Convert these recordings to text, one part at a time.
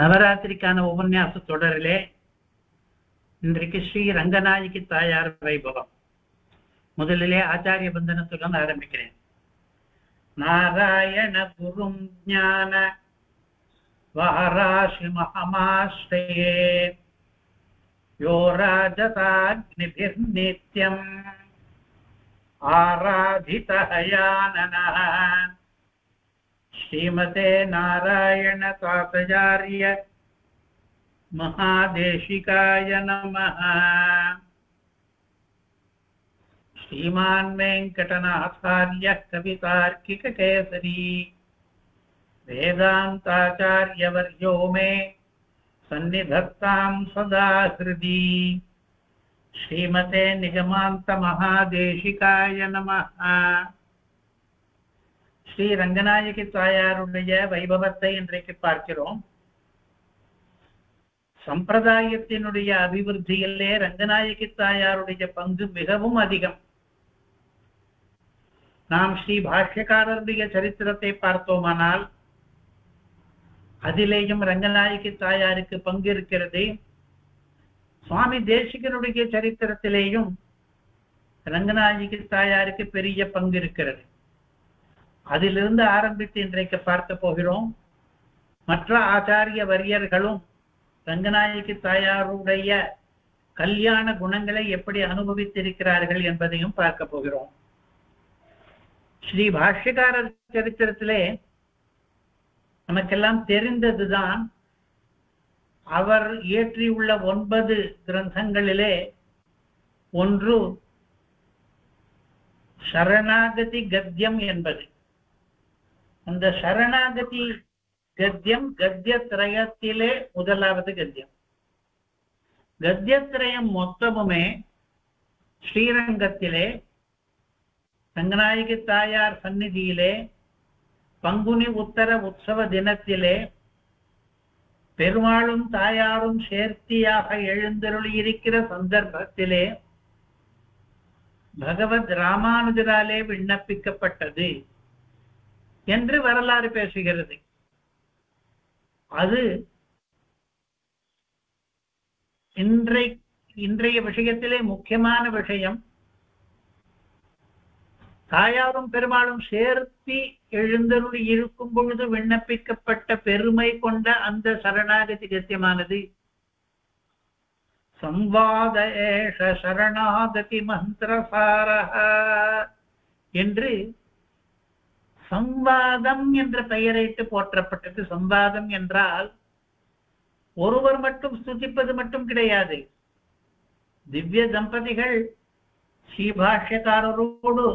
நவராத்திரிக்கான உபன்யாச தொடரிலே இன்றைக்கு ஸ்ரீ ரங்கநாயகி தாயார் வைபவம். முதலிலே ஆச்சாரிய பந்தனத்துடன் ஆரம்பிக்கிறேன். நாராயண குரும் ஞான வாராஷி மகமாஸ்ரயே யோ ராஜதாக்னிபிர்நித்யம் ஆராதிதஹயானனः ஸ்ரீமதே நாராயண தாதாச்சார்ய महादेशिकाय नमः। श्रीमान् वेंकटनाथार्य कवितार्किककेसरी वेदान्ताचार्यवर्यो मे सन्निधत्तां सदा हृदि। श्रीमते निगमान्त महादेशिकाय नमः। श्री रंगनायकी तायारुடைய வைபவத்தை இன்றைக்கு பார்க்கிறோம். சம்பிரதாயத்தினுடைய அபிவிருத்தியிலே ரங்கநாயகி தாயாருடைய பங்கு மிகவும் அதிகம். நாம் ஸ்ரீ பாஷ்யக்காரருடைய சரித்திரத்தை பார்த்தோமானால் அதிலேயும் ரங்கநாயகி தாயாருக்கு பங்கு இருக்கிறது. சுவாமி தேசிகனுடைய சரித்திரத்திலேயும் ரங்கநாயகி தாயாருக்கு பெரிய பங்கு இருக்கிறது. அதிலிருந்து ஆரம்பித்து இன்றைக்கு பார்க்க போகிறோம். மற்ற ஆச்சாரிய வரியர்களும் ரங்கநாயகி தாயாருடைய கல்யாண குணங்களை எப்படி அனுபவித்திருக்கிறார்கள் என்பதையும் பார்க்க போகிறோம். ஸ்ரீ பாஷ்யக்காரர் சரித்திரத்திலே நமக்கெல்லாம் தெரிந்ததுதான். அவர் இயற்றியுள்ள 9 கிரந்தங்களிலே ஒன்று சரணாகதி கத்தியம் என்பது. அந்த சரணாகதி கத்தியம் கத்தியத்ரயத்திலே முதலாவது கத்தியம். கத்தியத்ரயம் மொத்தமுமே ஸ்ரீரங்கத்திலே ரங்கநாயகி தாயார் சந்நிதியிலே பங்குனி உத்தர உற்சவ தினத்திலே பெருமாளும் தாயாரும் சேர்த்தியாக எழுந்தருளி இருக்கிற சந்தர்ப்பத்திலே பகவத் ராமானுஜராலே விண்ணப்பிக்கப்பட்டது என்று வரலாறு பேசுகிறது. அது இன்றைய விஷயத்திலே முக்கியமான விஷயம். தாயாரும் பெருமாளும் சேர்த்தி எழுந்தருளி இருக்கும் பொழுது விண்ணப்பிக்கப்பட்ட பெருமை கொண்ட அந்த சரணாகதி கத்தியமானது சம்வாத ஏஷ சரணாகதி மந்திரசாரஹ என்று சம்வாதம் என்ற பெயரைட்டு போற்றப்பட்டது. சம்வாதம் என்றால் ஒருவர் மட்டும் ஸ்துதிப்பது மட்டும் கிடையாது. திவ்ய தம்பதிகள் ஸ்ரீபாஷ்யக்காரரோடு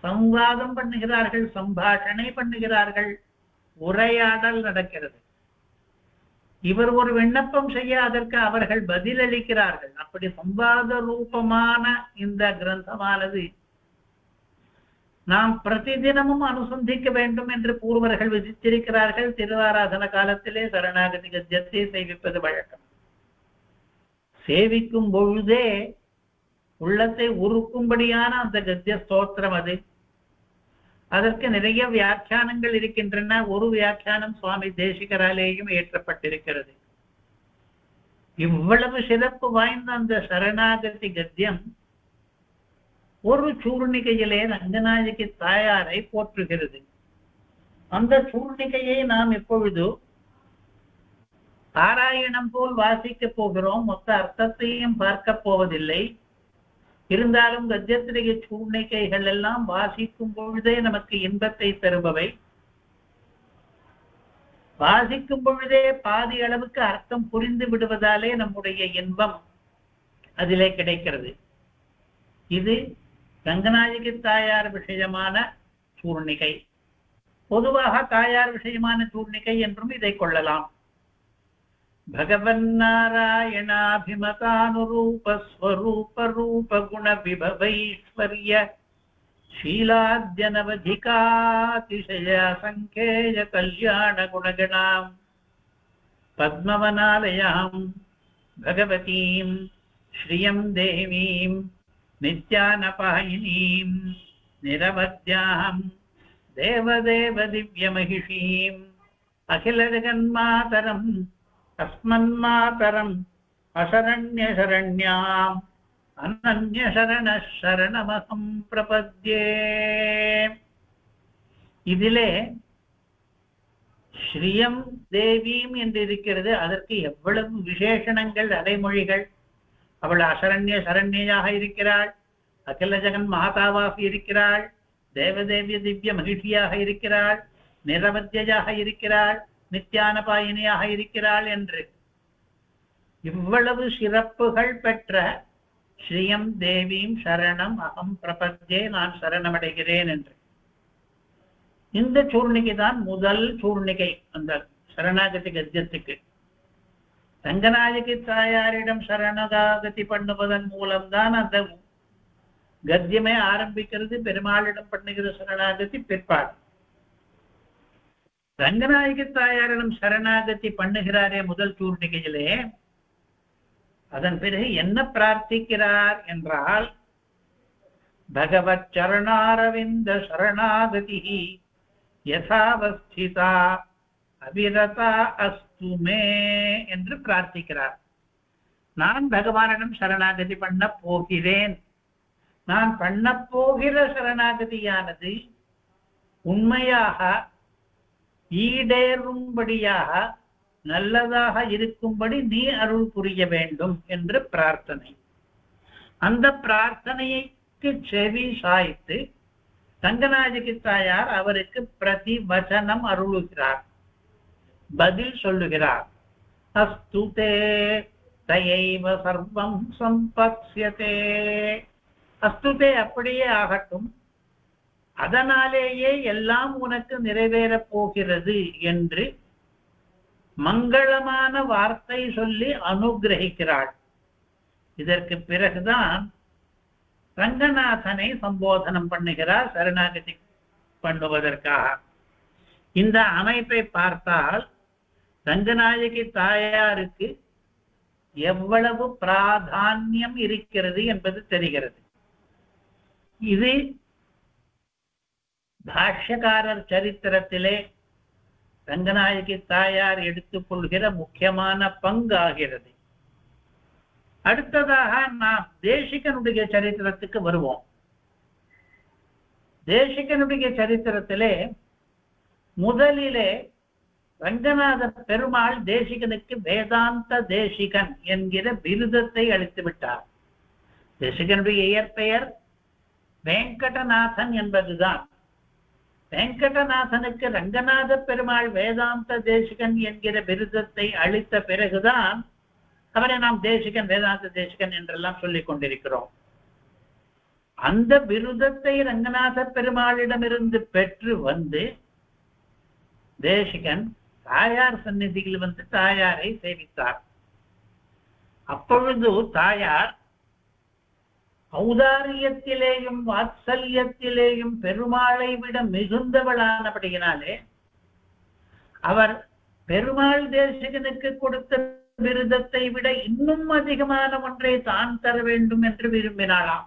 சம்வாதம் பண்ணுகிறார்கள், சம்பாஷணை பண்ணுகிறார்கள், உரையாடல் நடக்கிறது. இவர் ஒரு விண்ணப்பம் செய்ய அதற்கு அவர்கள் பதிலளிக்கிறார்கள். அப்படி சம்வாத ரூபமான இந்த கிரந்தமானது நாம் பிரதிதினமும் அனுசந்திக்க வேண்டும் என்று பூர்வர்கள் விதித்திருக்கிறார்கள். திருவாராதன காலத்திலே சரணாகதி கத்தியத்தை சேவிப்பது வழக்கம். சேவிக்கும் பொழுதே உள்ளத்தை உருக்கும்படியான அந்த கத்திய ஸ்தோத்திரம் அது. அதற்கு நிறைய வியாக்கியானங்கள் இருக்கின்றன. ஒரு வியாக்கியானம் சுவாமி தேசிகராலேயும் ஏற்றப்பட்டிருக்கிறது. இவ்வளவு சிறப்பு வாய்ந்த அந்த சரணாகதி கத்தியம் ஒரு சூர்ணிகையிலே ரங்கநாயகி தாயாரை போற்றுகிறது. அந்த சூர்ணிகையை நாம் இப்பொழுது பாராயணம் போல் வாசிக்க போகிறோம். மொத்த அர்த்தத்தையும் பார்க்க போவதில்லை. இருந்தாலும் கத்தியத்திலேய சூர்ணிகைகள் எல்லாம் வாசிக்கும் பொழுதே நமக்கு இன்பத்தை தருபவை. வாசிக்கும் பொழுதே பாதி அளவுக்கு அர்த்தம் புரிந்து விடுவதாலே நம்முடைய இன்பம் அதிலே கிடைக்கிறது. இது ரங்கநாயகி தாயார் விஷயமான சூர்ணிகை. பொதுவாக தாயார் விஷயமான சூர்ணிகை என்றும் இதை கொள்ளலாம். பகவன் நாராயணாபிமதானுரூப ஸ்வரூப ரூப குண விபவைஸ்வர்ய ஷீலாத்யனவதிகாதிசய சங்கேய கல்யாண குணகணாம் பத்மவனாலயாம் பகவதீம் ஸ்ரீயம் தேவீம் நித்யானபாயினீம் நிரவத்யாம் தேவதேவ திவ்யமகிஷீம் அகில ஜகன்மாதரம் அஸ்மன்மாதரம் அசரண்ய சரண்யாம் அனன்ய சரண சரணமகம் பிரபத்யே. இதிலே ஸ்ரீயம் தேவீம் என்று இருக்கிறது. அதற்கு எவ்வளவு விசேஷணங்கள், அடைமொழிகள். அவள் அசரண்ய சரண்யாக இருக்கிறாள், அகில ஜெகன் மாதாவாக இருக்கிறாள், தேவதேவிய திவ்ய மகிழ்ச்சியாக இருக்கிறாள், நிரவத்தியாக இருக்கிறாள், நித்யானபாயினியாக இருக்கிறாள் என்று இவ்வளவு சிறப்புகள் பெற்ற ஸ்ரீயம் தேவீம் சரணம் அகம் பிரபத்யே, நான் சரணமடைகிறேன் என்று. இந்த சூர்ணிகை தான் முதல் சூர்ணிகை அந்த சரணாகதி கத்தியத்துக்கு. ரங்கநாயகி தாயாரிடம் சரணாகதி பண்ணுவதன் மூலம்தான் அந்த கத்தியமே ஆரம்பிக்கிறது. பெருமாளிடம் பண்ணுகிற சரணாகதி பிற்பாடு. ரங்கநாயகி தாயாரிடம் சரணாகதி பண்ணுகிறாரே முதல் சூர்ணிகையிலே, அதன் பிறகு என்ன பிரார்த்திக்கிறார் என்றால், பகவத் சரணாரவிந்த சரணாகதி யதாவஸ்திதா அபிரதா அஸ்து மே என்று பிரார்த்திக்கிறார். நான் பகவானிடம் சரணாகதி பண்ண போகிறேன். நான் பண்ண போகிற சரணாகதியானது உண்மையாக ஈடேறும்படியாக நல்லதாக இருக்கும்படி நீ அருள் புரிய வேண்டும் என்று பிரார்த்தனை. அந்த பிரார்த்தனைக்கு செவி சாய்த்து ரங்கநாயகி தாயார் அவருக்கு பிரதி வசனம் அருளுகிறார், பதில் சொல்லுகிறார். அஸ்துதே தயைவ சர்வம் சம்பத்ஸ்யதே. அஸ்துதே, அப்படியே ஆகட்டும், அதனாலேயே எல்லாம் உனக்கு நிறைவேறப் போகிறது என்று மங்களமான வார்த்தை சொல்லி அனுகிரகிக்கிறாள். இதற்கு பிறகுதான் ரங்கநாதனை சம்போதனம் பண்ணுகிறார் சரணாகதி பண்ணுவதற்காக. இந்த அமைப்பை பார்த்தால் ரங்கநாயகி தாயாருக்கு எவ்வளவு பிராதான்யம் இருக்கிறது என்பது தெரிகிறது. இது பாஷ்யக்காரர் சரித்திரத்திலே ரங்கநாயகி தாயார் எடுத்துக்கொள்கிற முக்கியமான பங்காகிறது. அடுத்ததாக நாம் தேசிகனுடைய சரித்திரத்துக்கு வருவோம். தேசிகனுடைய சரித்திரத்திலே முதலிலே ரங்கநாத பெருமாள் தேசிகனுக்கு வேதாந்த தேசிகன் என்கிற விருதத்தை அளித்து விட்டார். தேசிகனுடைய இயற்பெயர் வெங்கடநாதன் என்பதுதான். வெங்கடநாதனுக்கு ரங்கநாத பெருமாள் வேதாந்த தேசிகன் என்கிற விருதத்தை அளித்த பிறகுதான் அவரை நாம் தேசிகன், வேதாந்த தேசிகன் என்றெல்லாம் சொல்லிக் கொண்டிருக்கிறோம். அந்த விருதத்தை ரங்கநாத பெருமாளிடமிருந்து பெற்று வந்து தேசிகன் தாயார் சந்நிதியில் வந்து தாயாரை சேவித்தார். அப்பொழுது தாயார் ஔதாரியத்திலேயும் வாத்சல்யத்திலேயும் பெருமாளை விட மிகுந்தவளானபடியினாலே அவர் பெருமாள் தேசிகனுக்கு கொடுத்த விருதத்தை விட இன்னும் அதிகமான ஒன்றை தான் தர வேண்டும் என்று விரும்பினாளாம்.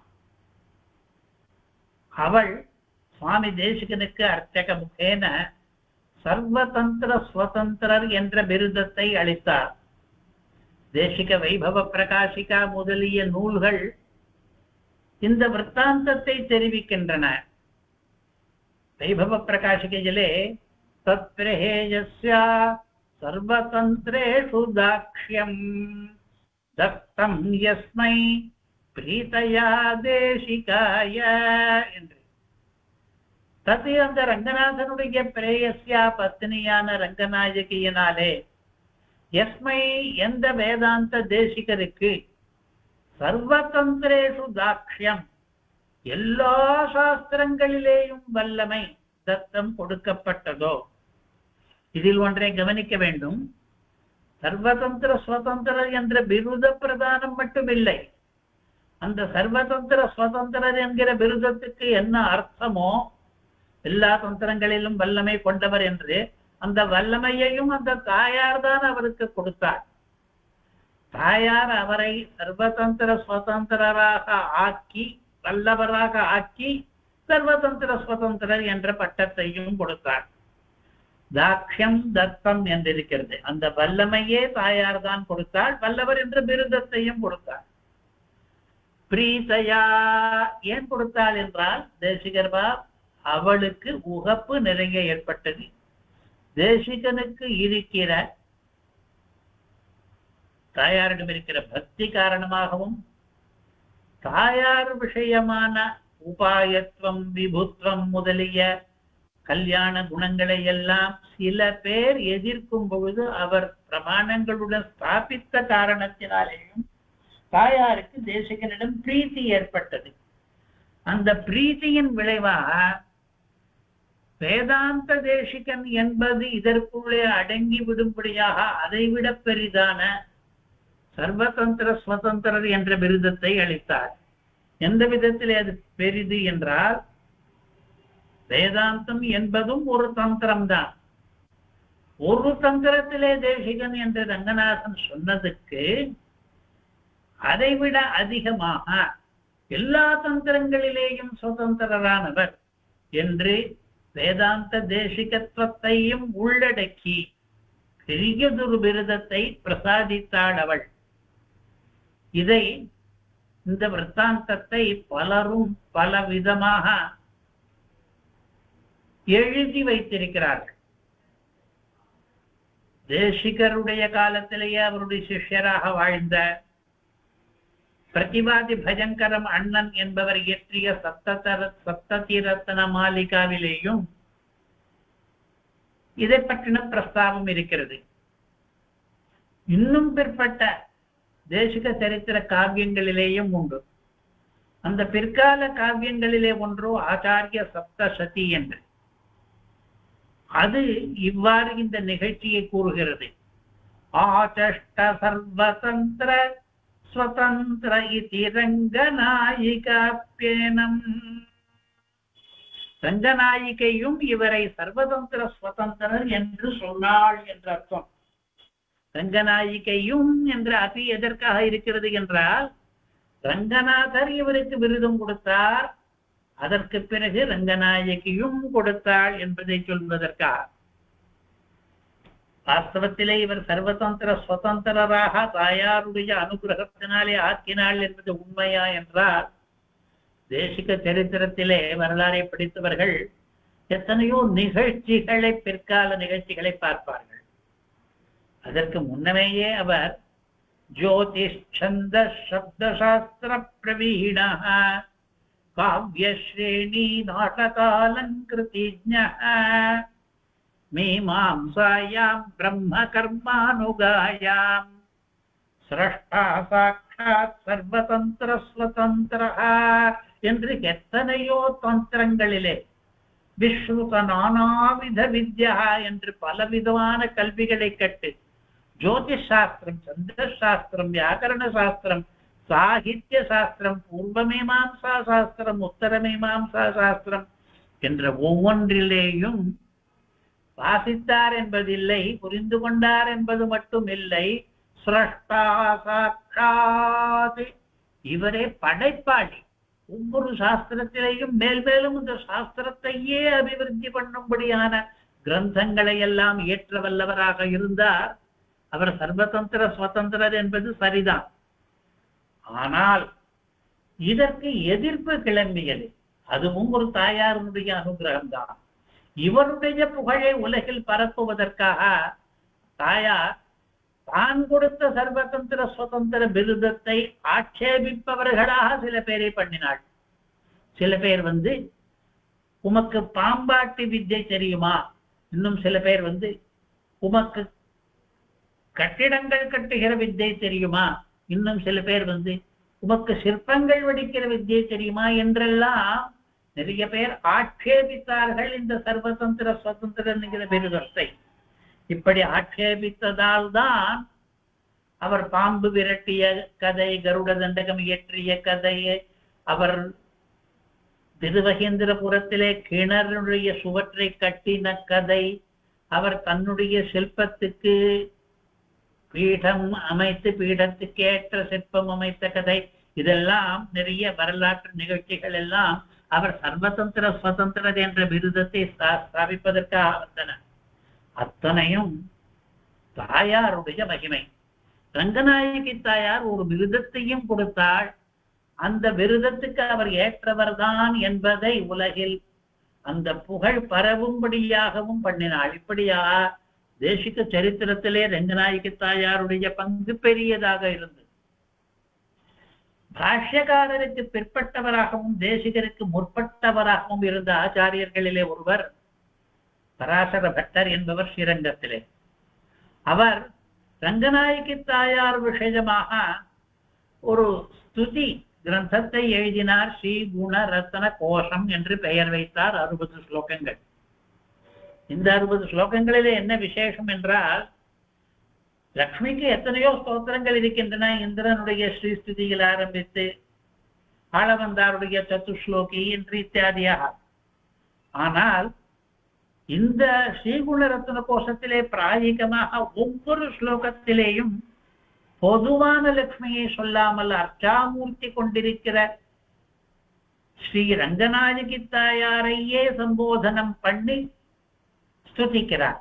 அவள் சுவாமி தேசிகனுக்கு அர்ச்சக முகேன சர்வதந்திர ஸ்வதந்திரர் என்ற விருதத்தை அளித்தார். தேசிக வைபவ பிரகாசிகா முதலிய நூல்கள் இந்த விற்த்தாந்தத்தை தெரிவிக்கின்றன. வைபவ பிரகாசிகையிலே தத்பிரஹேயஸ்யா சர்வதந்திரேஷு தாக்ஷ்யம் தத்தம் யஸ்மை பிரீதயா தேசிகாய என்று. தத்து அந்த ரங்கநாதனுடைய பிரேயஸ்யா பத்னியான ரங்கநாயகியினாலே யஸ்மை எந்த வேதாந்த தேசிகருக்கு சர்வதந்திரேஷு தாக்ஷ்யம் எல்லா சாஸ்திரங்களிலேயும் வல்லமை தத்தம் கொடுக்கப்பட்டதோ. இதில் ஒன்றை கவனிக்க வேண்டும். சர்வதந்திர சுதந்திரர் என்ற விருத பிரதானம் மட்டுமில்லை. அந்த சர்வதந்திர சுதந்திரர் என்கிற விருதத்துக்கு என்ன அர்த்தமோ, எல்லா தந்திரங்களிலும் வல்லமை கொண்டவர் என்று, அந்த வல்லமையையும் அந்த தாயார் தான் அவருக்கு கொடுத்தார். தாயார் அவரை சர்வதந்திர சுதந்திரராக ஆக்கி, வல்லவராக ஆக்கி சர்வதந்திர சுதந்திரர் என்ற பட்டத்தையும் கொடுத்தார். தாக்ஷம் தத்தம் என்றிருக்கிறது. அந்த வல்லமையே தாயார் தான் கொடுத்தாள். வல்லவர் என்ற விருதத்தையும் கொடுத்தாள். பிரீதையா ஏன் கொடுத்தாள் என்றால் தேசிகர்பா அவளுக்கு உகப்பு நிறைய ஏற்பட்டது. தேசிகனுக்கு இருக்கிற தாயாரிடம் இருக்கிற பக்தி காரணமாகவும் தாயார் விஷயமான உபாயத்துவம் விபுத்துவம் முதலிய கல்யாண குணங்களை எல்லாம் சில பேர் எதிர்க்கும் பொழுது அவர் பிரமாணங்களுடன் ஸ்தாபித்த காரணத்தினாலேயும் தாயாருக்கு தேசிகனிடம் பிரீத்தி ஏற்பட்டது. அந்த பிரீத்தியின் விளைவாக வேதாந்த தேசிகன் என்பது இதற்குள்ளே அடங்கி விடும்படியாக அதைவிட பெரிதான சர்வதந்திர சுதந்திரர் என்ற விருதத்தை அளித்தார். எந்த விதத்திலே அது பெரிது என்றால், வேதாந்தம் என்பதும் ஒரு தந்திரம்தான். ஒரு தந்திரத்திலே தேசிகன் என்று ரங்கநாதன் சொன்னதுக்கு அதைவிட அதிகமாக எல்லா தந்திரங்களிலேயும் சுதந்திரரானவர் என்று வேதாந்த தேசிகத்துவத்தையும் உள்ளடக்கி பெரியதொரு விருதத்தை பிரசாதித்தாள் அவள். இதை இந்த விற்த்தாந்தத்தை பலரும் பல விதமாக எழுதி வைத்திருக்கிறார்கள். தேசிகருடைய காலத்திலேயே அவருடைய சிஷ்யராக வாழ்ந்த பிரதிவாதி பஜங்கரம் அண்ணன் என்பவர் இயற்றிய சப்ததிரத்ன மாலிகாவிலேயும் இதை பற்றின பிரஸ்தாபம் இருக்கிறது. இன்னும் பிற்பட்ட தேசிக சரித்திர காவியங்களிலேயும் உண்டு. அந்த பிற்கால காவியங்களிலே ஒன்றோ ஆச்சாரிய சப்தசதி என்று. அது இவ்வாறு இந்த நிகழ்ச்சியை கூறுகிறது. ஆச்சஷ்ட சர்வதந்திர ஸ்வதந்திர இதி ரங்கநாயிகாப்யேனம். ரங்கநாயிகையும் இவரை சர்வதந்திர ஸ்வதந்திரர் என்று சொன்னாள் என்று அர்த்தம். ரங்கநாயிகையும் என்ற அபி எதற்காக இருக்கிறது என்றால், ரங்கநாதர் இவருக்கு விருதும் கொடுத்தார், அதற்கு பிறகு ரங்கநாயகியும் கொடுத்தாள் என்பதை சொல்வதற்காக. வாஸ்தவத்திலே இவர் சர்வதந்திர சுதந்திரராக தாயாருடைய அனுகிரகத்தினாலே ஆக்கினாள் என்பது உண்மையா என்றால், தேசிக சரித்திரத்திலே வரலாறை படித்தவர்கள் எத்தனையோ நிகழ்ச்சிகளை, பிற்கால நிகழ்ச்சிகளை பார்ப்பார்கள். அதற்கு முன்னமேயே அவர் ஜோதிஷ் சந்த சப்தசாஸ்திர பிரவீணः காவ்யஸ்ரேணி நாடகாலங்கிருதிஜ்ஞः மீமாம்சாயாம் பிரம்ம கர்மானுகாயாம் ஸ்ரஷ்டா சாட்சாத் சர்வதந்திர ஸ்வதந்திரः என்று எத்தனையோ தந்திரங்களிலே விஸ்ருத நானாவித வித்யா என்று பலவிதமான கல்விகளை கட்டு ஜோதிஷ் சாஸ்திரம், சந்திர சாஸ்திரம், வியாக்கரண சாஸ்திரம், சாகித்ய சாஸ்திரம், பூர்வமீமாம்சா சாஸ்திரம், உத்தரமீமாம்சா சாஸ்திரம் என்ற ஒவ்வொன்றிலேயும் வாசித்தார் என்பதில்லை, புரிந்து கொண்டார் என்பது மட்டும் இல்லை, ஸ்ரஷ்டா சாட்சாத் இவரே படைப்பாளி. ஒவ்வொரு சாஸ்திரத்திலேயும் மேல் மேலும் இந்த சாஸ்திரத்தையே அபிவிருத்தி பண்ணும்படியான கிரந்தங்களை எல்லாம் ஏற்ற வல்லவராக இருந்தார். அவர் சர்வதந்திர சுதந்திரர் என்பது சரிதான். ஆனால் இதற்கு எதிர்ப்பு கிளம்பியது. அதுவும் ஒரு தாயாருடைய அனுகிரகம்தான். இவருடைய புகழை உலகில் பரப்புவதற்காக தாயார் தான் கொடுத்த சர்வதந்திர சுதந்திர விருதத்தை ஆட்சேபிப்பவர்களாக சில பேரை பண்ணினாள். சில பேர் உமக்கு பாம்பாட்டி வித்தை தெரியுமா, இன்னும் சில பேர் உமக்கு கட்டிடங்கள் கட்டுகிற வித்தை தெரியுமா, இன்னும் சில பேர் உமக்கு சிற்பங்கள் வடிக்கிற வித்தியை தெரியுமா என்றெல்லாம் நிறைய பேர் ஆட்சேபித்தார்கள் இந்த சர்வதந்திர சுதந்திர என்கிற விருதத்தை. இப்படி ஆட்சேபித்ததால் தான் அவர் பாம்பு விரட்டிய கதை, கருட தண்டகம் இயற்றிய கதையை, அவர் திருவகேந்திரபுரத்திலே கிணறுடைய சுவற்றை கட்டின கதை, அவர் தன்னுடைய சிற்பத்துக்கு பீடம் அமைத்து பீடத்துக்கு ஏற்ற சிற்பம் அமைத்த கதை, இதெல்லாம் நிறைய வரலாற்று நிகழ்ச்சிகள் எல்லாம் அவர் சர்வதந்திர சுதந்திரர் என்ற விருதத்தை ஸ்தாபிப்பதற்காக வந்தன. அத்தனையும் தாயாருடைய மகிமை. ரங்கநாயகி தாயார் ஒரு விருதத்தையும் கொடுத்தாள். அந்த விருதத்துக்கு அவர் ஏற்றவர்தான் என்பதை உலகில் அந்த புகழ் பரவும்படியாகவும் பண்ணினாள். இப்படியா தேசிக சரித்திரத்திலே ரங்கநாயகி தாயாருடைய பங்கு பெரியதாக இருந்தது. பாஷ்யக்காரருக்கு பிற்பட்டவராகவும் தேசிகருக்கு முற்பட்டவராகவும் இருந்த ஆச்சாரியர்களிலே ஒருவர் பராசர பட்டர் என்பவர் ஸ்ரீரங்கத்திலே. அவர் ரங்கநாயகி தாயார் விஷயமாக ஒரு ஸ்துதி கிரந்தத்தை எழுதினார். ஸ்ரீ குண ரத்ன கோஷம் என்று பெயர் வைத்தார். 60 ஸ்லோகங்கள். இந்த 60 ஸ்லோகங்களிலே என்ன விசேஷம் என்றால், லக்ஷ்மிக்கு எத்தனையோ ஸ்தோத்திரங்கள் இருக்கின்றன. இந்திரனுடைய ஸ்ரீஸ்துதியில் ஆரம்பித்து ஆளவந்தாருடைய சதுஸ்லோகி என்று இத்தியாதியாக. ஆனால் இந்த ஸ்ரீகுண ரத்ன கோஷத்திலே பிராயிகமாக ஒவ்வொரு ஸ்லோகத்திலேயும் பொதுவான லக்ஷ்மியை சொல்லாமல் அர்ச்சாமூர்த்தி கொண்டிருக்கிற ஸ்ரீ ரங்கநாயகி தாயாரையே சம்போதனம் பண்ணி ஸ்துதிக்கிறார்.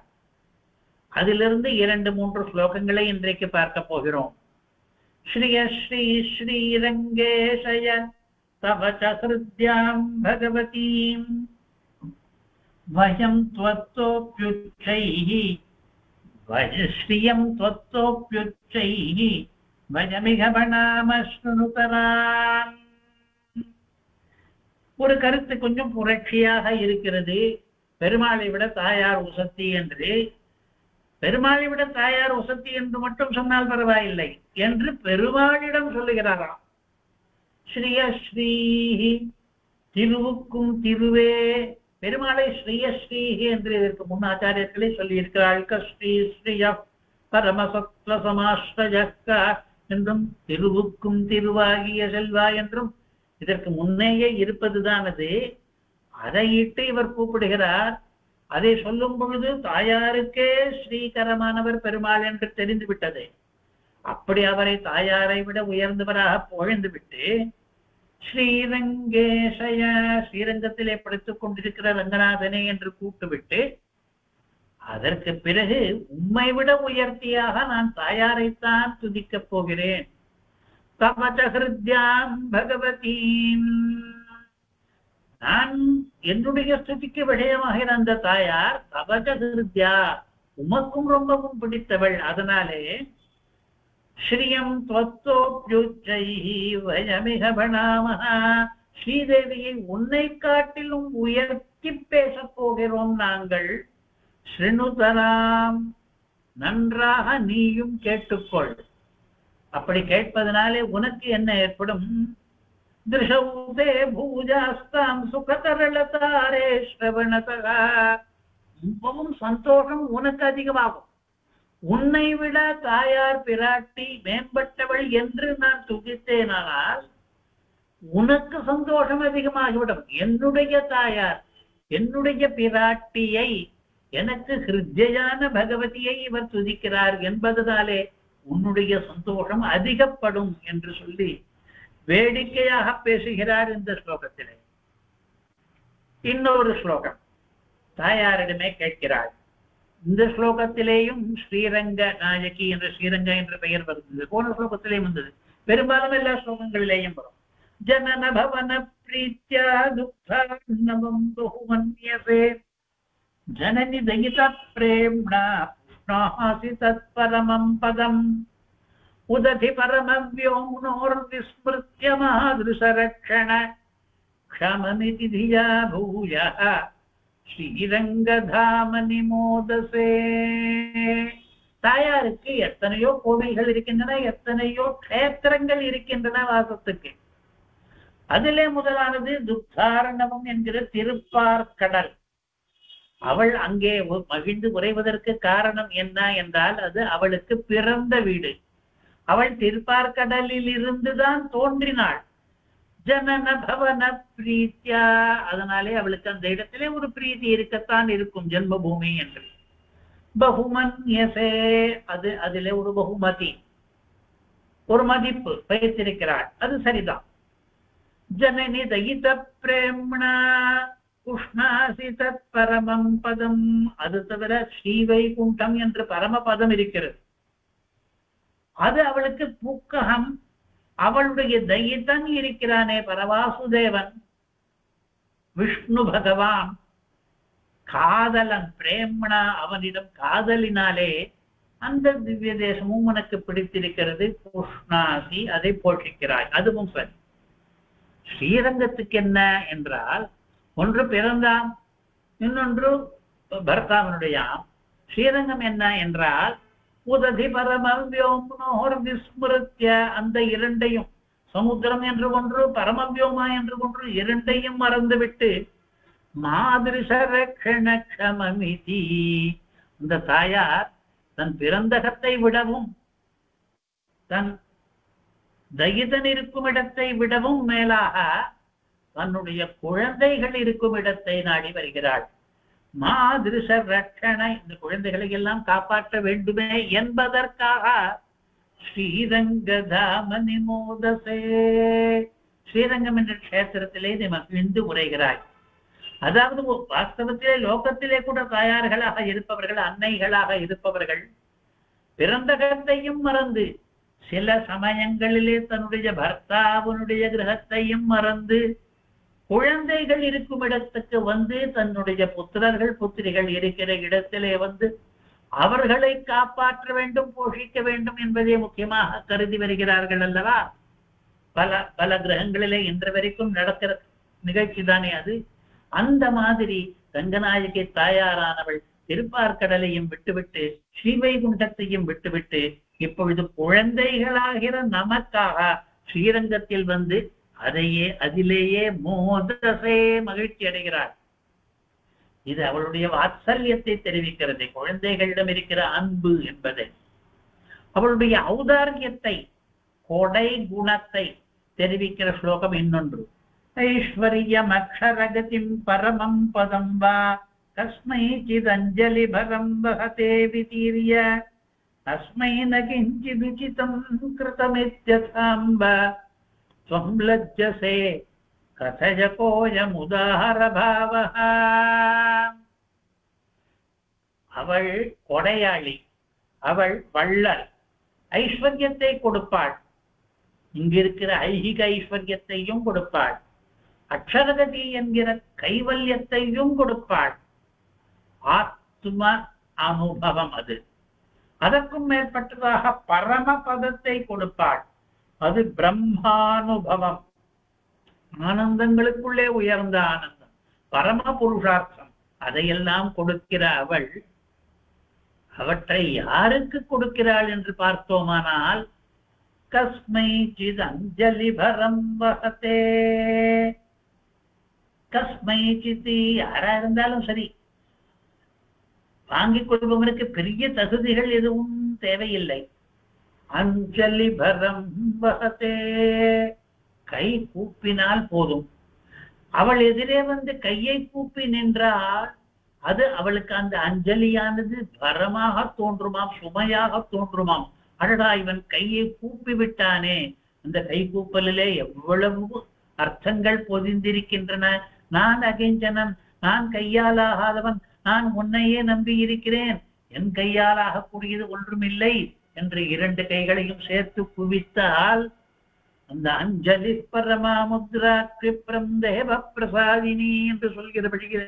அதிலிருந்து 2-3 ஸ்லோகங்களை இன்றைக்கு பார்க்க போகிறோம். ஸ்ரீய ஸ்ரீ ஸ்ரீரங்கேஷய தவ ச ஹ்ருத்யாம் பகவதீம் வயம் த்வத்தோப்யுச்சைஹ வஜஸ்ரீயம் த்வத்தோப்யுச்சைஹ வயமிக பணாம ஸ்ருணுதராம். ஒரு கருத்து கொஞ்சம் புரட்சியாக இருக்கிறது. பெருமாளை விட தாயார் உசத்தி என்று. பெருமாளை விட தாயார் உசத்தி என்று மட்டும் சொன்னால் பரவாயில்லை என்று பெருமாளிடம் சொல்லுகிறாராம். ஸ்ரீய ஸ்ரீ திருவுக்கும் திருவே. பெருமாளை ஸ்ரீயஸ்ரீஹி என்று இதற்கு முன் ஆச்சாரியர்களே சொல்லி இருக்கிறார்கள். ஸ்ரீ ஸ்ரீய பரமசத்வ சமாஸ்ரஜக்க என்றும் திருவுக்கும் திருவாகிய செல்வா என்றும் இதற்கு முன்னேயே இருப்பதுதான் அது. அதை இட்டு இவர் கூப்பிடுகிறார். அதை சொல்லும் பொழுது தாயாருக்கே ஸ்ரீகரமானவர் பெருமாள் என்று தெரிந்து விட்டது. அப்படி அவரை தாயாரை விட உயர்ந்தவராக புகழ்ந்து விட்டு ஸ்ரீரங்கேஷய ஸ்ரீரங்கத்திலே படித்துக் கொண்டிருக்கிற ரங்கநாதனே என்று கூப்பிட்டுவிட்டு அதற்கு பிறகு உம்மை விட உயர்த்தியாக நான் தாயாரைத்தான் துதிக்கப் போகிறேன். தவ ச ஹ்ருத்யாம் பகவதீம். நான் என்னுடைய ஸ்துதிக்கு விஷயமாக அந்த தாயார் தவ ச ஹ்ருத்யா உமக்கும் ரொம்பவும் பிடித்தவள். அதனாலே ஸ்ரீயம் த்வத்தோப்யுச்சைஹி வயமிக பணாமஹ. ஸ்ரீதேவியை உன்னை காட்டிலும் உயர்த்தி பேசப் போகிறோம் நாங்கள். ஸ்ருணுதராம், நன்றாக நீயும் கேட்டுக்கொள். அப்படி கேட்பதனாலே உனக்கு என்ன ஏற்படும்? திருஷௌதே பூஜாஸ்தாம் சுகதரளதாரே ஸ்ரவணதா. ரொம்பவும் சந்தோஷம் உனக்கு அதிகமாகும். உன்னை விட தாயார் பிராட்டி மேம்பட்டவள் என்று நான் துதித்தேனால் உனக்கு சந்தோஷம் அதிகமாகிவிடும். என்னுடைய தாயார், என்னுடைய பிராட்டியை, எனக்கு ஹிருத்யான பகவதியை இவர் துதிக்கிறார் என்பதனாலே உன்னுடைய சந்தோஷம் அதிகப்படும் என்று சொல்லி வேடிக்கையாக பேசுகிறார் இந்த ஸ்லோகத்திலே. இன்னொரு ஸ்லோகம் தாயாரிடமே கேட்கிறாள். இந்த ஸ்லோகத்திலேயும் ஸ்ரீரங்க நாயகி என்ற ஸ்ரீரங்க என்ற பெயர் வருகிறது. போன ஸ்லோகத்திலேயும் வந்தது. பெரும்பாலும் எல்லா ஸ்லோகங்களிலேயும் வரும். ஜனன பவன பிரீத்யா துக்தார்ணவம் பகுமன்யசே ஜனனி தயித பிரேம்ணா புஷ்ணாசி தத்பரமம் பதம் உததி பரமவ்யோம்னோர் விஸ்மிருத்ய மாதுருசரக்ஷண க்ஷமமிதி தியா பூயः ஸ்ரீரங்கதாமனி மோதசே. தாயாருக்கு எத்தனையோ கோவில்கள் இருக்கின்றன, எத்தனையோ க்ஷேத்திரங்கள் இருக்கின்றன வாசத்துக்கு. அதிலே முதலானது துக்தாரணவம் என்கிற திருப்பார்கடல். அவள் அங்கே மகிழ்ந்து உறைவதற்கு காரணம் என்ன என்றால் அது அவளுக்கு பிறந்த வீடு. அவள் திருப்பார்கடலில் இருந்துதான் தோன்றினாள். ஜனன பவன பிரீத்தியா, அதனாலே அவளுக்கு அந்த இடத்திலே ஒரு பிரீதி இருக்கத்தான் இருக்கும், ஜென்மபூமி என்று. பகுமன்யசே, அது அதிலே ஒரு பகுமதி, ஒரு மதிப்பு வைத்திருக்கிறாள், அது சரிதான். ஜனனி தயித பிரேம்ணா, புஷ்ணாசி தத் பரமம் பதம். அது தவிர ஸ்ரீவைகுண்டம் என்று பரமபதம் இருக்கிறது. அது அவளுக்கு புக்ககம். அவளுடைய தையத்தன் இருக்கிறானே பரவாசுதேவன் விஷ்ணு பகவான், காதலன் பிரேமணா, அவனிடம் காதலினாலே அந்த திவ்ய தேசமும் உனக்கு பிடித்திருக்கிறது. புஷ்ணாசி, அதை போஷிக்கிறாய். அதுவும் சரி. ஸ்ரீரங்கத்துக்கு என்ன என்றால், ஒன்று பிறந்தாம், இன்னொன்று பர்த்தாவனுடையாம். ஸ்ரீரங்கம் என்ன என்றால் உததி பரமவ்யோம்னோர் விஸ்மிருத்ய, அந்த இரண்டையும், சமுத்திரம் என்று ஒன்று, பரமவ்யோமா என்று ஒன்று, இரண்டையும் மறந்துவிட்டு மாதிரிஷரக்ஷணக்ஷமமிதி, இந்த தாயார் தன் பிறந்தகத்தை விடவும் தன் தயிதன் இருக்கும் இடத்தை விடவும் மேலாக தன்னுடைய குழந்தைகள் இருக்கும் இடத்தை நாடி வருகிறாள். மாதிரிஷ ரட்சண, இந்த குழந்தைகளை எல்லாம் காப்பாற்ற வேண்டுமே என்பதற்காக ஸ்ரீரங்கதாமனி மோதசே, ஸ்ரீரங்கம் என்ற கஷேத்திரத்திலே நீ மகிழ்ந்து உரைகிறாய். அதாவது வாஸ்தவத்திலே லோகத்திலே கூட தாயார்களாக இருப்பவர்கள், அன்னைகளாக இருப்பவர்கள் பிறந்தகத்தையும் மறந்து, சில சமயங்களிலே தன்னுடைய பர்த்தாவனுடைய கிரகத்தையும் மறந்து, குழந்தைகள் இருக்கும் இடத்துக்கு வந்து தன்னுடைய புத்திரர்கள் புத்திரிகள் இருக்கிற இடத்திலே வந்து அவர்களை காப்பாற்ற வேண்டும், போஷிக்க வேண்டும் என்பதை முக்கியமாக கருதி வருகிறார்கள் அல்லவா. பல பல கிரகங்களிலே இன்று வரைக்கும் நடக்கிற நிகழ்ச்சி தானே அது. அந்த மாதிரி ரங்கநாயகி தாயாரானவள் திருப்பார்கடலையும் விட்டுவிட்டு ஸ்ரீவைகுண்டத்தையும் விட்டுவிட்டு இப்பொழுது குழந்தைகளாகிற நமக்காக ஸ்ரீரங்கத்தில் வந்து அதிலேயே மோதசே, மகிழ்ச்சி அடைகிறாள். இது அவளுடைய வாத்சல்யத்தை தெரிவிக்கிறது, குழந்தைகளிடம் இருக்கிற அன்பு என்பதை. அவளுடைய ஔதாரியத்தை, கொடை குணத்தை தெரிவிக்கிற ஸ்லோகம் இன்னொன்று. ஐஸ்வர்யம் அக்ஷரகதிம் பரமம் பதம் வா கஸ்மைச்சித் அஞ்சலி பரம் வஹதே விதீர்ய தஸ்மை ந கிஞ்சிதுசிதம் கிருதமித்யசாம்ப ஸ்வம் லஜ்ஜசே கதய கோயம் உதாஹர பாவஹ. அவள் கொடையாளி, அவள் வள்ளல், ஐஸ்வர்யத்தை கொடுப்பாள். இங்கிருக்கிற ஐகிக ஐஸ்வர்யத்தையும் கொடுப்பாள், அக்ஷரகதி என்கிற கைவல்யத்தையும் கொடுப்பாள். ஆத்ம அனுபவம் அது. அதற்கும் மேற்பட்டதாக பரம பதத்தை கொடுப்பாள், அது பிரம்மானுபவம், ஆனந்தங்களுக்குள்ளே உயர்ந்த ஆனந்தம், பரம புருஷார்த்தம். அதையெல்லாம் கொடுக்கிற அவள் அவற்றை யாருக்கு கொடுக்கிறாள் என்று பார்த்தோமானால், கஸ்மை சித் அஞ்சலி பரம் வஹதே. கஸ்மை சித்தி, யாரா இருந்தாலும் சரி, வாங்கிக் கொள்பவனுக்கு பெரிய தகுதிகள் எதுவும் தேவையில்லை. அஞ்சலி பரம் வஹதே, கை கூப்பினால் போதும். அவள் எதிரே வந்து கையை கூப்பி நின்றால் அது அவளுக்கு அந்த அஞ்சலியானது பரமாக தோன்றுமாம், சுமையாக தோன்றுமாம். அடடா, இவன் கையை கூப்பி விட்டானே, அந்த கை கூப்பலிலே எவ்வளவு அர்த்தங்கள் பொதிந்திருக்கின்றன. நான் அகிஞ்சனன், நான் கையாலாகாதவன், நான் உன்னையே நம்பி இருக்கிறேன், என் கையால் ஆகக்கூடியது ஒன்றுமில்லை என்று இரண்டு கைகளையும் சேர்த்து குவித்தால் அந்த அஞ்சலி பரமாமுத்ரா கிருப்ரம் தேவ பிரசாதினி என்று சொல்கிறபடியே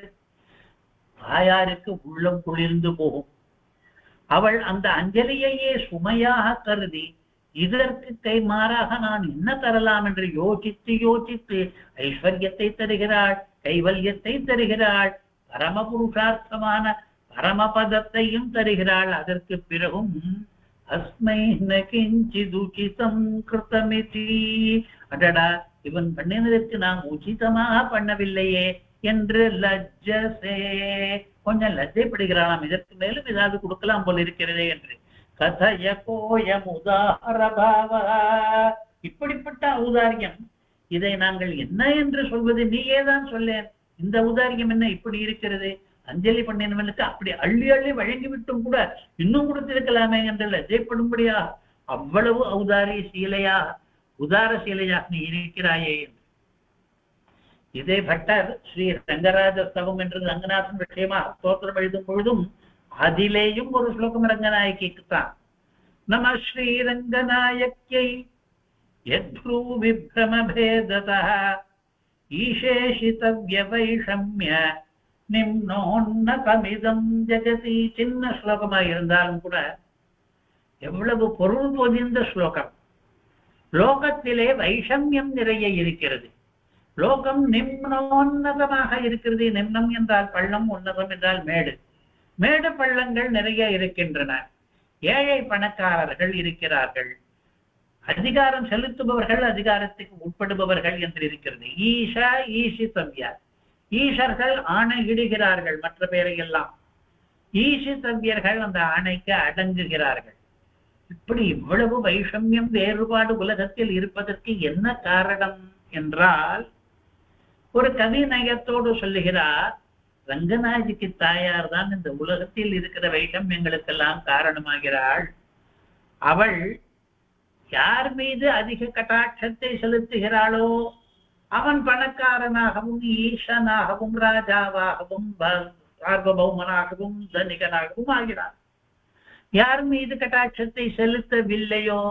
தாயாருக்கு உள்ளம் குளிர்ந்து போகும். அவள் அந்த அஞ்சலியையே சுமையாக கருதி இதற்கு கைமாறாக நான் என்ன தரலாம் என்று யோசித்து யோசித்து ஐஸ்வர்யத்தை தருகிறாள், கைவல்யத்தை தருகிறாள், பரம புருஷார்த்தமான பரமபதத்தையும் தருகிறாள். அதற்கு பிறகும் அஸ்மை ந கிஞ்சிதுசிதம் கிருதமிதி, அடடா, இவன் பண்ணினதற்கு நாம் உச்சிதமாக பண்ணவில்லையே என்று லஜ்ஜசே, கொஞ்சம் லஜ்ஜைப்படுகிறாளாம். இதற்கு மேலும் ஏதாவது கொடுக்கலாம் போல இருக்கிறதே என்று. கதய கோயம் உதாரபாவ, இப்படிப்பட்ட ஔதாரியம், இதை நாங்கள் என்ன என்று சொல்வது? நீயேதான் சொல்லேன். இந்த ஔதாரியம் என்ன இப்படி இருக்கிறது? அஞ்சலி பண்ணினவனுக்கு அப்படி அள்ளி அள்ளி வழங்கிவிட்டும் கூட இன்னும் கொடுத்திருக்கலாமே என்று லஜ்ஜைப்படும்படியா அவ்வளவு ஔதாரிய சீலையா, உதார சீலையாக நீ இருக்கிறாயே என்று. இதே பட்டர் ஸ்ரீ ரங்கராஜஸ்தவம் என்று ரங்கநாதன் விஷயமா ஸ்தோத்திரம் எழுதும் பொழுதும் அதிலேயும் ஒரு ஸ்லோகம் ரங்கநாயகிக்கு தான். நம ஸ்ரீ ரங்கநாயக்யை யத்ரூ விப்ரமபேததः ஈசேஷிதவ்ய வைஷம்ய நிம்னோன்னதமிதம் ஜெகதி. சின்ன ஸ்லோகமாக இருந்தாலும் கூட எவ்வளவு பொருள் பொதிந்த ஸ்லோகம். லோகத்திலே வைஷமியம் நிறைய இருக்கிறது. லோகம் நிம்னோன்னதமாக இருக்கிறது. நிம்னம் என்றால் பள்ளம், உன்னதம் என்றால் மேடு. மேடு பள்ளங்கள் நிறைய இருக்கின்றன. ஏழை பணக்காரர்கள் இருக்கிறார்கள். அதிகாரம் செலுத்துபவர்கள், அதிகாரத்துக்கு உட்படுபவர்கள் என்று இருக்கிறது. ஈஷா ஈஷிதவ்யா. ஈஷர்கள் ஆணையிடுகிறார்கள் மற்ற பேரையெல்லாம். ஈஷிதவ்யர்கள் அந்த ஆணைக்கு அடங்குகிறார்கள். இப்படி இவ்வளவு வைஷமியம், வேறுபாடு உலகத்தில் இருப்பதற்கு என்ன காரணம் என்றால், ஒரு கவி நயத்தோடு சொல்லுகிறார், ரங்கநாயகிக்கு தாயார் தான் இந்த உலகத்தில் இருக்கிற வைஷமியங்களுக்கெல்லாம் காரணமாகிறாள். அவள் யார் மீது அதிக கட்டாட்சத்தை செலுத்துகிறாளோ அவன் பணக்காரனாகவும், ஈசனாகவும், ராஜாவாகவும், சார்வபௌமனாகவும், தனிகனாகவும் ஆகிறான். யார் மீது கட்டாட்சத்தை செலுத்தவில்லையோ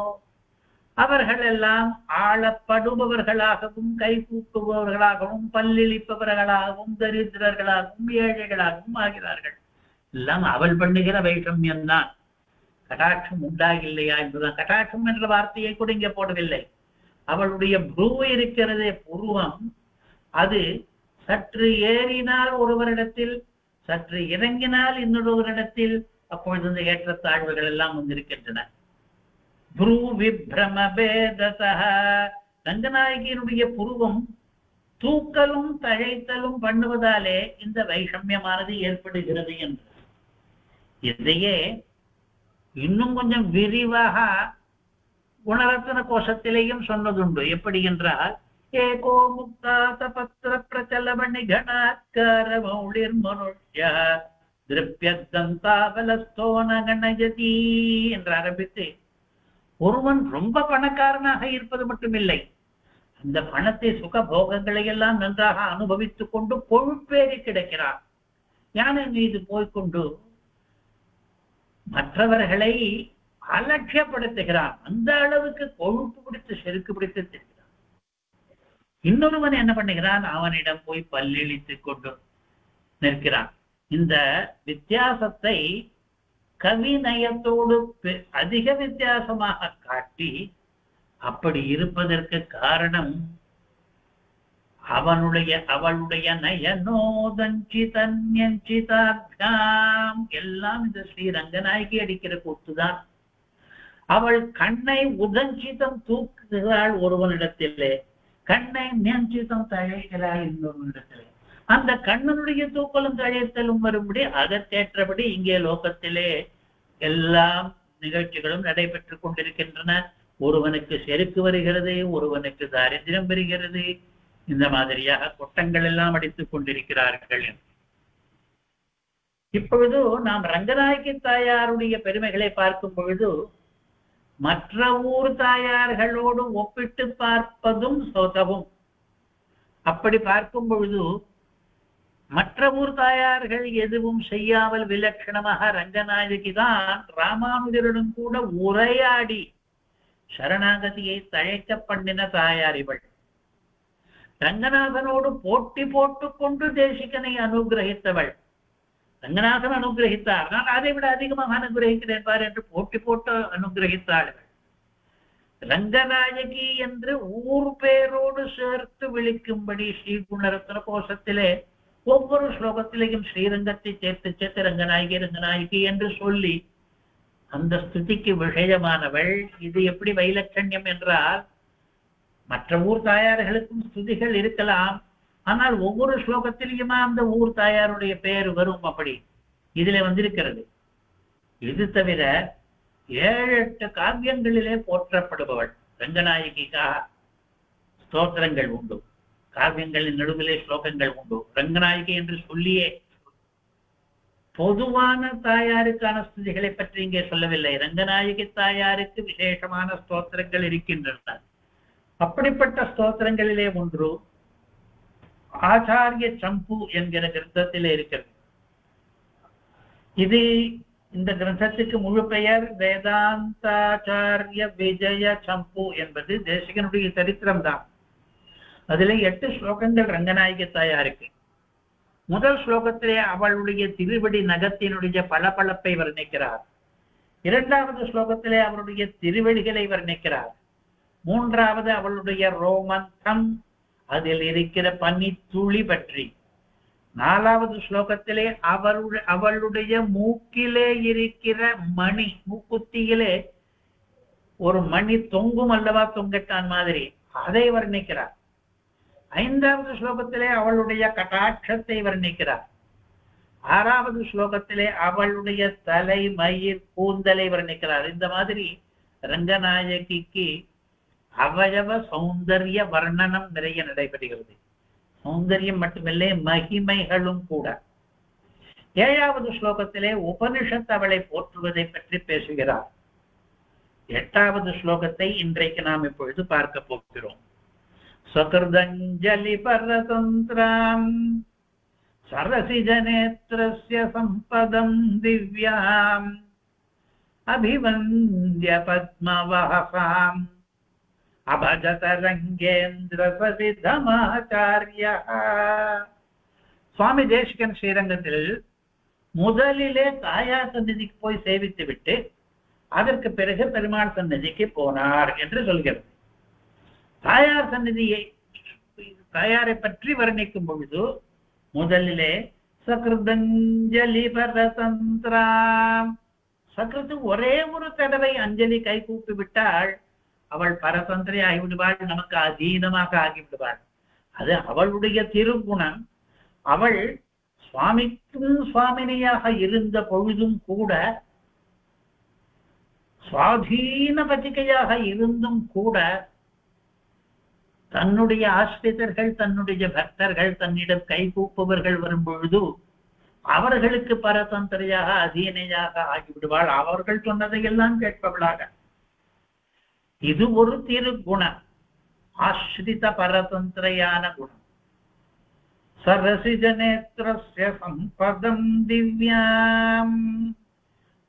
அவர்கள் எல்லாம் ஆளப்படுபவர்களாகவும், கைகூட்டுபவர்களாகவும், பல்லிழிப்பவர்களாகவும், தரித்திரர்களாகவும், ஏழைகளாகவும் ஆகிறார்கள். எல்லாம் அவள் பண்ணுகிற வைஷமியம் தான். கடாட்சம் உண்டாகில்லையா என்பதுதான். கடாட்சம் என்ற வார்த்தையை கூட இங்கே போடவில்லை. அவளுடைய புரு இருக்கிறதே, புருவம், அது சற்று ஏறினால் ஒருவரிடத்தில், சற்று இறங்கினால் இன்னொருவரிடத்தில், அப்பொழுது இந்த ஏற்றத்தாழ்வுகள் எல்லாம் வந்திருக்கின்றன. புரு விப்ரமபேததா. ரங்கநாயகியினுடைய புருவம் தூக்கலும் தழைத்தலும் பண்ணுவதாலே இந்த வைஷமியமானது ஏற்படுகிறது என்று. இதையே இன்னும் கொஞ்சம் விரிவாக குணரத்ன கோஷத்திலேயும் சொன்னதுண்டு. எப்படி என்றால், ஏகோ முக்தாத பத்திர பிரச்சலமணி கணாக்கார மௌளிர் மனுஷ்ய திருப்யத்தந்தாபலஸ்தோன கணஜதி என்று ஆரம்பித்து, ஒருவன் ரொம்ப பணக்காரனாக இருப்பது மட்டுமில்லை, அந்த பணத்தை சுக போகங்களை எல்லாம் நன்றாக அனுபவித்துக் கொண்டு கொழுப்பேறி கிடக்கிறான். யானை மீது போய்கொண்டு மற்றவர்களை அலட்சியப்படுத்துகிறான். அந்த அளவுக்கு கொழுப்பு பிடித்து, செருக்கு பிடித்து திரிகிறான். இன்னொருவன் என்ன பண்ணுகிறான், அவனிடம் போய் பல்லிழித்துக் கொண்டு நிற்கிறான். இந்த வித்தியாசத்தை கவிநயத்தோடு அதிக வித்தியாசமாக காட்டி, அப்படி இருப்பதற்கு காரணம் அவளுடைய நயனோதஞ்சிதன்யஞ்சிதாபியாம் எல்லாம் இந்த ஸ்ரீ ரங்கநாயகி அடிக்கிற கூத்துதான். அவள் கண்ணை உதஞ்சிதம் தூக்குகிறாள் ஒருவனிடத்திலே, கண்ணை நியஞ்சிதம் தழைக்கிறாள் இன்னொருவனிடத்திலே. அந்த கண்ணனுடைய தூக்கலும் தழைத்தலும் வரும்படி அதற்கேற்றபடி இங்கே லோகத்திலே எல்லாம் நிகழ்ச்சிகளும் நடைபெற்றுக் கொண்டிருக்கின்றன. ஒருவனுக்கு செருக்கு வருகிறது, ஒருவனுக்கு தாரித்திரம் பெறுகிறது. இந்த மாதிரியாக கொட்டங்கள் எல்லாம் அடித்துக் கொண்டிருக்கிறார்கள். இப்பொழுது நாம் ரங்கநாயகி தாயாருடைய பெருமைகளை பார்க்கும் பொழுது மற்ற ஊர் தாயார்களோடு ஒப்பிட்டு பார்ப்பதும் சோதவும். அப்படி பார்க்கும் பொழுது மற்ற ஊர் தாயார்கள் எதுவும் செய்யாமல் விலட்சணமாக ரங்கநாயகி தான் ராமானுஜருடன் கூட உரையாடி சரணாகதியை தழைக்க பண்ணின தாயார் இவள். ரங்கநாதனோடு போட்டி போட்டுக்கொண்டு தேசிகனை அனுகிரகித்தவள். ரங்கநாதன் அனுகிரகித்தார், நான் அதை விட அதிகமாக அனுகிரகிக்கிறேன் பார் என்று போட்டி போட்டு அனுகிரகித்தார்கள். ரங்கநாயகி என்று ஊர் பேரோடு சேர்த்து விழிக்கும்படி ஸ்ரீ குணரத்ன கோஷத்திலே ஒவ்வொரு ஸ்லோகத்திலேயும் ஸ்ரீரங்கத்தை சேர்த்து சேர்த்து ரங்கநாயகி ரங்கநாயகி என்று சொல்லி அந்த ஸ்துதிக்கு விஷயமானவள். இது எப்படி வைலட்சண்யம் என்றால், மற்ற ஊர் தாயார்களுக்கும் ஸ்துதிகள் இருக்கலாம், ஆனால் ஒவ்வொரு ஸ்லோகத்திலேயுமா அந்த ஊர் தாயாருடைய பெயர் வரும். அப்படி இதுல வந்திருக்கிறது. இது தவிர 7-8 காவியங்களிலே போற்றப்படுபவள் ரங்கநாயகிக்காக ஸ்தோத்திரங்கள் உண்டு. காவியங்களின் நடுவிலே ஸ்லோகங்கள் உண்டு. ரங்கநாயகி என்று சொல்லியே பொதுவான தாயாருக்கான ஸ்துதிகளை பற்றி இங்கே சொல்லவில்லை. ரங்கநாயகி தாயாருக்கு விசேஷமான ஸ்தோத்திரங்கள் இருக்கின்றன. அப்படிப்பட்ட ஸ்தோத்திரங்களிலே ஒன்று ஆச்சாரிய சம்பு என்கிற கிரந்தத்தில் இருக்கிறது. இது இந்த கிரந்தத்துக்கு முழு பெயர் வேதாந்தாச்சாரிய விஜய சம்பு என்பது தேசிகனுடைய சரித்திரம் தான். அதுல 8 ஸ்லோகங்கள் ரங்கநாயகி தாயாருக்கு. முதல் ஸ்லோகத்திலே அவளுடைய திருவடி நகத்தினுடைய பளபளப்பை வர்ணிக்கிறார். இரண்டாவது ஸ்லோகத்திலே அவருடைய திருவடிகளை வர்ணிக்கிறார். மூன்றாவது அவளுடைய ரோமந்தம், அதில் இருக்கிற பனி துளி பற்றி. நாலாவது ஸ்லோகத்திலே அவளுடைய மூக்கிலே இருக்கிற மணி, மூக்குத்தியிலே ஒரு மணி தொங்கும் அல்லவா, தொங்கட்டான் மாதிரி, அதை வர்ணிக்கிறார். ஐந்தாவது ஸ்லோகத்திலே அவளுடைய கடாட்சத்தை வர்ணிக்கிறார். ஆறாவது ஸ்லோகத்திலே அவளுடைய தலை மயிர் கூந்தலை வர்ணிக்கிறார். இந்த மாதிரி ரங்கநாயகிக்கு அவயவ சௌந்தர்ய வர்ணனம் நிறைய நடைபெறுகிறது. சௌந்தர்யம் மட்டுமில்லை, மகிமைகளும் கூட. ஏழாவது ஸ்லோகத்திலே உபனிஷத் அவளை போற்றுவதை பற்றி பேசுகிறார். எட்டாவது ஸ்லோகத்தை இன்றைக்கு நாம் இப்பொழுது பார்க்க போகிறோம். சகிருதஞ்சலி பரதந்திராம் சரசிஜநேத்ரஸ்ய சம்பதம் திவ்யாம் அபிவந்திய பத்மவஹசாம் அபஜத ரங்கேந்திர சவிதமாச்சார்யா. சுவாமி தேசிகன் ஸ்ரீரங்கத்தில் முதலிலே தாயார் சந்நிதிக்கு போய் சேவித்து விட்டு அதற்கு பிறகு பெருமாள் சந்நிதிக்கு போனார் என்று சொல்கிறது. தாயார் சந்நிதியை, தாயாரை பற்றி வர்ணிக்கும் பொழுது முதலிலே சகிருதஞ்சலி பரதந்திராம், சகிருது ஒரே ஒரு தடவை அஞ்சலி கை கூப்பி விட்டாள், அவள் பரதந்திரி ஆகிவிடுவாள், நமக்கு அதீனமாக ஆகிவிடுவாள். அது அவளுடைய திருகுணம். அவள் சுவாமிக்கும் சுவாமினியாக இருந்த பொழுதும் கூட, சுவாதீன பத்திகையாக இருந்தும் கூட, தன்னுடைய ஆசிரியர்கள், தன்னுடைய பக்தர்கள், தன்னிடம் கைகூப்பவர்கள் வரும் பொழுது அவர்களுக்கு பரதந்திரியாக அதீனையாக ஆகிவிடுவாள். அவர்கள் சொன்னதையெல்லாம் கேட்பவளாக. இது ஒரு திருகுணம், ஆஸ்ரித பரதந்திரையான குணம். சரசிஜநேத்ரஸ்ய சம்பதம் திவ்யாம்.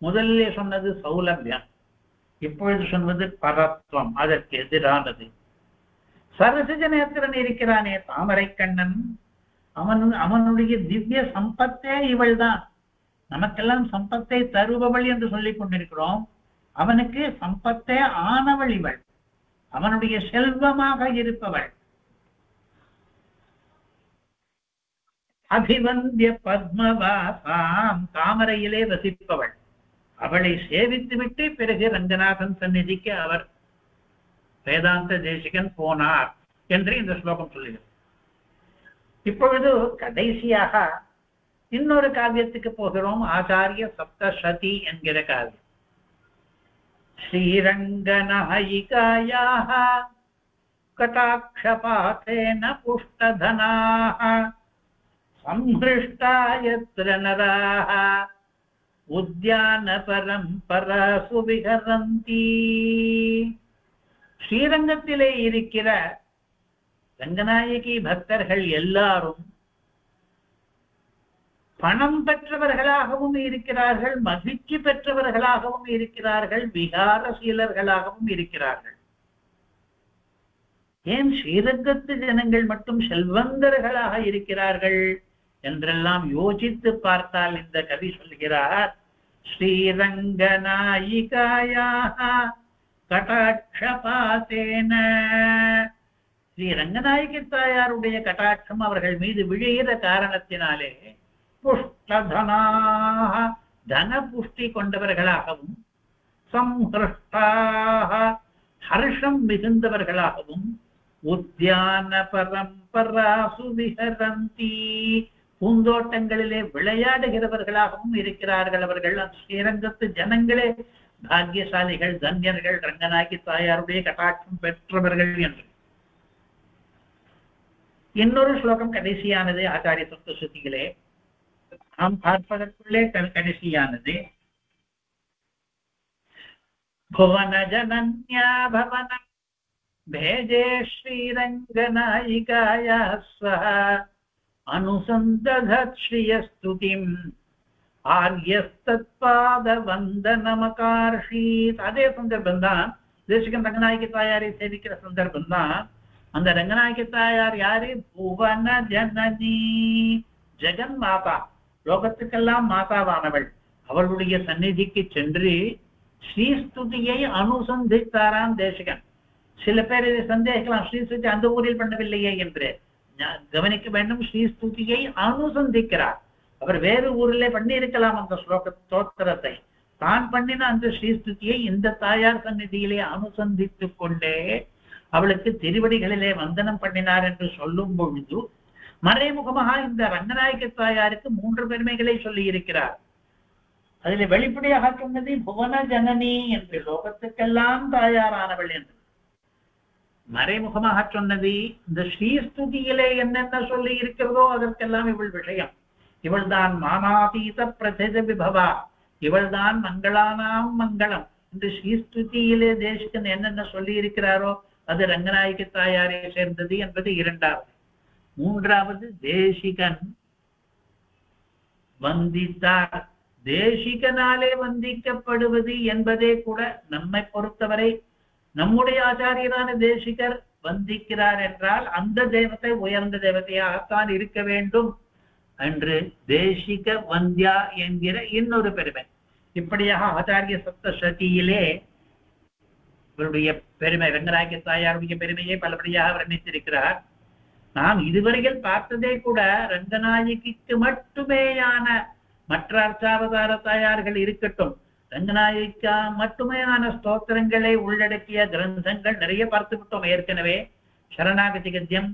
முதலிலே சொன்னது சௌலபியம், இப்பொழுது சொன்னது பரத்வம், அதற்கு எதிரானது. சரசிஜநேத்திரன் இருக்கிறானே தாமரை கண்ணன், அவனுடைய திவ்ய சம்பத்தே இவள் தான். நமக்கெல்லாம் சம்பத்தை தருபவள் என்று சொல்லிக் கொண்டிருக்கிறோம். அவனுக்கு சம்பத்தே ஆனவள் இவள், அவனுடைய செல்வமாக இருப்பவள். அபிவந்திய பத்மவாசாம், தாமரையிலே வசிப்பவள். அவளை சேவித்து விட்டு பிறகு ரங்கநாதன் சந்நிதிக்கு அவர் வேதாந்த தேசிகன் போனார் என்று இந்த ஸ்லோகம் சொல்லுகிறது. இப்பொழுது கடைசியாக இன்னொரு காவியத்துக்கு போகிறோம். ஆச்சாரிய சப்தசதி என்கிற காவியம். ஸ்ரீரங்கநாயிகாயாः கடாக்ஷபாதேன புஷ்டதனாः சம்ஹ்ருஷ்டா யத்ர நராः உத்யான பரம்பராசு விஹரந்தி. ஸ்ரீரங்கத்திலே இருக்கிற ரங்கநாயகி பக்தர்கள் எல்லாரும் பணம் பெற்றவர்களாகவும் இருக்கிறார்கள், மகிழ்ச்சி பெற்றவர்களாகவும் இருக்கிறார்கள், விகாரசீலர்களாகவும் இருக்கிறார்கள். ஏன் ஸ்ரீரங்கத்து ஜனங்கள் மட்டும் செல்வந்தர்களாக இருக்கிறார்கள் என்றெல்லாம் யோசித்து பார்த்தால் இந்த கவி சொல்கிறார், ஸ்ரீரங்கநாயிகாயாः கடாட்சபாதேன. ஸ்ரீ ரங்கநாயகி தாயாருடைய கடாட்சம் அவர்கள் மீது விழுகிற காரணத்தினாலே புஷ்டதனாः தன புஷ்டி கொண்டவர்களாகவும், சம்ஹ்ருஷ்டாः ஹர்ஷம் மிகுந்தவர்களாகவும், உத்யான பரம்பராசு விஹரந்தி பூந்தோட்டங்களிலே விளையாடுகிறவர்களாகவும் இருக்கிறார்கள். அவர்கள் ஸ்ரீரங்கத்து ஜனங்களே பாக்கியசாலிகள், தன்யர்கள், ரங்கநாயகி தாயாருடைய கடாட்சம் பெற்றவர்கள் என்று. இன்னொரு ஸ்லோகம் கடைசியானது ஆச்சாரிய சப்தசுதிகளே, நாம் பார்ப்பதற்குள்ளே கடைசியானது. புவன ஜனன்யா பவன भेजे श्रीरङ्गनायिकाया स्वः अनुसन्दधत् श्रियस्तुतिम् ஆர்யஸ்தத்பாதவந்தனமகார்ஷீத். அதே சந்தர்ப்பம் தான் தேசிகன் ரங்கநாயகி தாயாரை சேவிக்கிற சந்தர்ப்பம் தான். அந்த ரங்கநாயகி தாயார் யாரு? புவன ஜனனி, ஜெகன் மாதா, லோகத்துக்கெல்லாம் மாதாவானவள். அவளுடைய சந்நிதிக்கு சென்று ஸ்ரீஸ்துதியை அனுசந்தித்தாராம் தேசிகன். சில பேர் இதை சந்தேகிக்கலாம், ஸ்ரீஸ்துதி அந்த ஊரில் பண்ணவில்லையே என்று. கவனிக்க வேண்டும், ஸ்ரீஸ்துதியை அனுசந்திக்கிறார். அவர் வேறு ஊரிலே பண்ணி இருக்கலாம் அந்த ஸ்லோக ஸ்தோத்திரத்தை. தான் பண்ணின அந்த ஸ்ரீஸ்துதியை இந்த தாயார் சந்நிதியிலே அனுசந்தித்துக் கொண்டே அவளுக்கு திருவடிகளிலே வந்தனம் பண்ணினார் என்று சொல்லும் பொழுது மறைமுகமாக இந்த ரங்கநாயகி தாயாருக்கு 3 பெருமைகளை சொல்லி இருக்கிறார். அதில் வெளிப்படையாக சொன்னது புவன ஜனனி என்று, லோகத்துக்கெல்லாம் தாயாரானவள் என்று. மறைமுகமாக சொன்னது இந்த ஸ்ரீஸ்துதியிலே என்னென்ன சொல்லி இருக்கிறதோ அதற்கெல்லாம் இவள் விஷயம். இவள்தான் மானாதீத பிரதித விபவா, இவள்தான் மங்களானாம் மங்களம் என்று ஸ்ரீஸ்துதியிலே தேசிகன் என்னென்ன சொல்லி இருக்கிறாரோ அது ரங்கநாயகி தாயாரை சேர்ந்தது என்பது 2வது. 3வது, தேசிகன் வந்தித்தார். தேசிகனாலே வந்திக்கப்படுவது என்பதே கூட நம்மை பொறுத்தவரை நம்முடைய ஆச்சாரியரான தேசிகர் வந்திக்கிறார் என்றால் அந்த தேவத்தை உயர்ந்த தேவதையாகத்தான் இருக்க வேண்டும் என்று தேசிக வந்தியா என்கிற இன்னொரு பெருமை. இப்படியாக ஆச்சாரிய சப்தசதியிலே இவருடைய பெருமை, ரங்கநாயகி தாயாருடைய பெருமையை பலபடியாக வர்ணித்திருக்கிறார். நாம் இதுவரையில் பார்த்ததே கூட ரங்கநாயகிக்கு மட்டுமேயான, மற்ற அர்ச்சாவதார தாயார்கள் இருக்கட்டும், ரங்கநாயகிக்கா மட்டுமேயான ஸ்தோத்திரங்களை உள்ளடக்கிய கிரந்தங்கள் நிறைய பார்த்து விட்டோம் ஏற்கனவே. சரணாகதி கத்தியம்,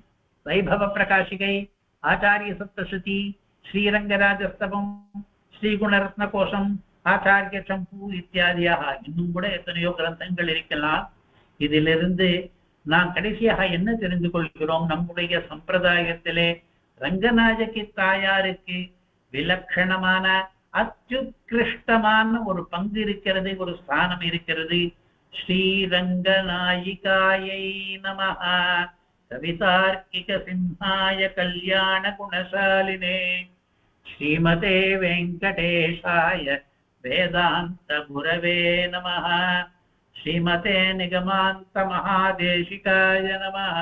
வைபவ பிரகாஷிகை, ஆச்சாரிய சப்தசதி, ஸ்ரீரங்கராஜஸ்தவம், ஸ்ரீகுணரத்ன கோஷம், ஆச்சாரிய சம்பு இத்தியாதியாக இன்னும் கூட எத்தனையோ கிரந்தங்கள் இருக்கலாம். இதிலிருந்து நாம் கடைசியாக என்ன தெரிந்து கொள்கிறோம்? நம்முடைய சம்பிரதாயத்திலே ரங்கநாயகி தாயாருக்கு விலட்சணமான அத்யுத்கிருஷ்டமான ஒரு பங்கு இருக்கிறது, ஒரு ஸ்தானம் இருக்கிறது. ஸ்ரீரங்கநாயிகாயை நமஹ கவிதார்க்கிக சிம்ஹாய கல்யாண குணசாலினே ஸ்ரீமதே வெங்கடேஷாய வேதாந்த குரவே நமஹ ஸ்ரீமதே நிகமாந்த மகாதேசிகாய நமஹ.